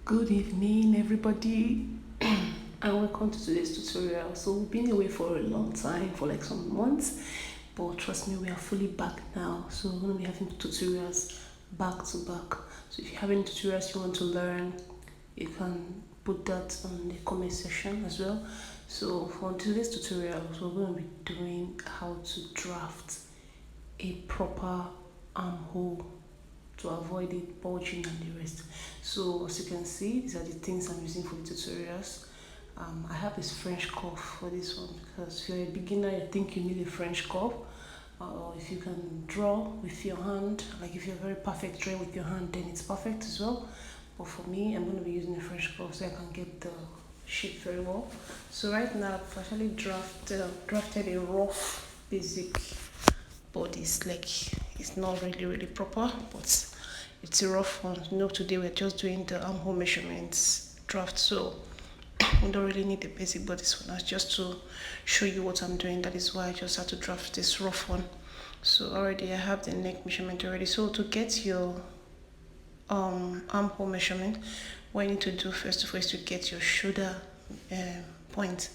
Good evening, everybody, and welcome to today's tutorial. So we've been away for a long time, for like some months, but trust me, we are fully back now. So we're going to be having tutorials back to back. So if you have any tutorials you want to learn, you can put that on the comment section as well. So for today's tutorial, we're going to be doing how to draft a proper armhole to avoid it bulging and the rest. So as you can see, these are the things I'm using for the tutorials. I have this French curve for this one because if you're a beginner, I think you need a French curve. Or if you can draw with your hand, like if you're very perfect drawing with your hand, then it's perfect as well. But for me, I'm going to be using a French curve so I can get the shape very well. So right now, I've actually drafted a rough basic bodies. Like it's not really proper, but it's a rough one. Today we're just doing the armhole measurements draft, so we don't really need the basic bodies for now, just to show you what I'm doing. That is why I just had to draft this rough one. So already I have the neck measurement already. So to get your armhole measurement, what you need to do first of all is to get your shoulder point.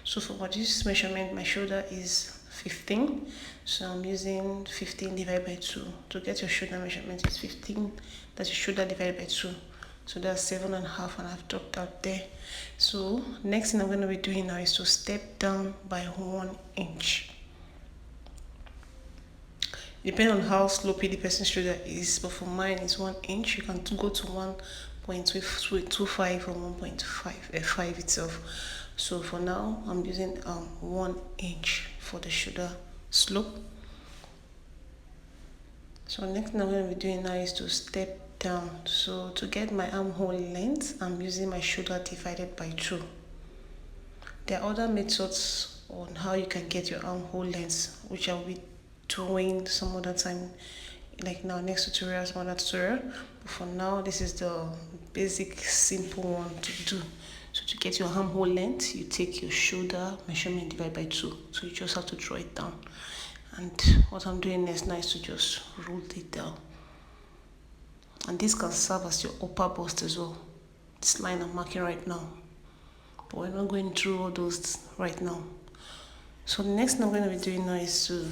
So for this measurement, my shoulder is 15, so I'm using 15 divided by 2. To get your shoulder measurement is 15, that's your shoulder divided by 2, so that's 7.5, and I've dropped that there. So next thing I'm going to be doing now is to step down by 1 inch. Depending on how slopey the person's shoulder is, but for mine it's 1 inch. You can go to 1.25 or 1.5 itself. So for now, I'm using 1 inch for the shoulder slope. So next thing I'm going to be doing now is to step down. So to get my armhole length, I'm using my shoulder divided by 2. There are other methods on how you can get your armhole length, which I will be doing some other time, like now next tutorial, some other tutorial. But for now, this is the basic simple one to do. So to get your armhole length, you take your shoulder measurement divided by 2. So you just have to draw it down. And what I'm doing next now is to just roll it down. And this can serve as your upper bust as well. This line I'm marking right now. But we're not going through all those right now. So the next thing I'm going to be doing now is to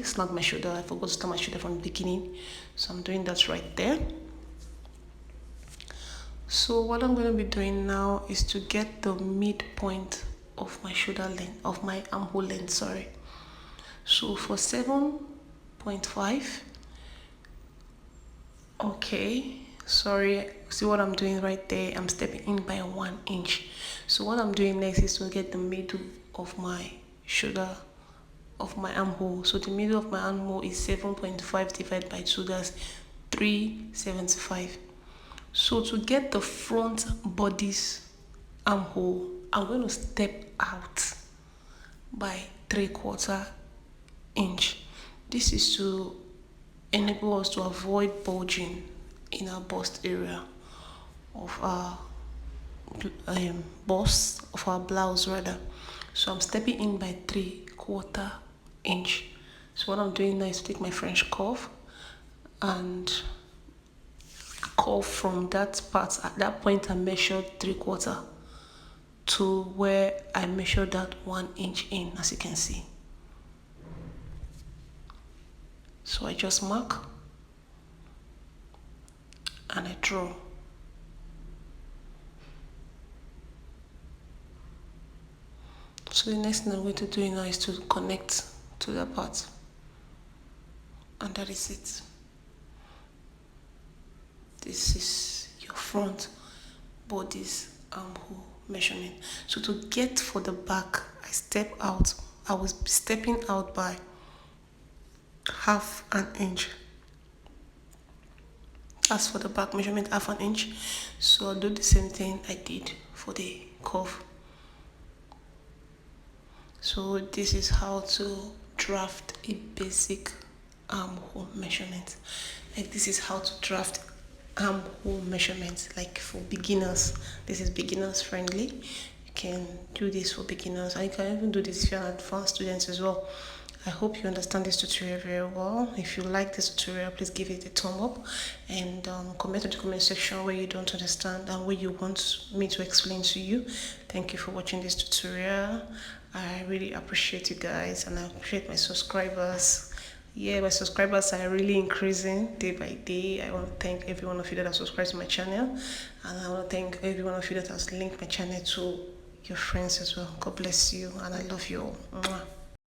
snag my shoulder. I forgot to start my shoulder from the beginning. So I'm doing that right there. So what I'm going to be doing now is to get the midpoint of my shoulder length, of my armhole length, sorry. So for 7.5, see what I'm doing right there? I'm stepping in by 1 inch. So what I'm doing next is to get the middle of my shoulder, of my armhole. So the middle of my armhole is 7.5 divided by 2, that's 375. So to get the front body's armhole, I'm going to step out by 3/4 inch. This is to enable us to avoid bulging in our bust area of our bust, of our blouse rather. So I'm stepping in by 3/4 inch. So what I'm doing now is to take my French curve and curve from that part. At that point I measured 3/4 to where I measured that 1 inch in, as you can see. So I just mark and I draw. So the next thing I'm going to do now is to connect to that part, and that is it. This is your front body's armhole measurement. So to get for the back, I was stepping out by 1/2 inch. As for the back measurement, 1/2 inch. So I'll do the same thing I did for the curve. So this is how to draft a basic armhole measurement. Like this is how to draft armhole measurements, like for beginners. This is beginners friendly. You can do this for beginners, and you can even do this if you're an advanced student as well. I hope you understand this tutorial very well. If you like this tutorial, please give it a thumb up, and comment in the comment section where you don't understand and where you want me to explain to you. Thank you for watching this tutorial. I really appreciate you guys, and I appreciate my subscribers. Yeah, my subscribers are really increasing day by day. I want to thank every one of you that have subscribed to my channel, and I want to thank every one of you that has linked my channel to your friends as well. God bless you, and I love you all. Mwah.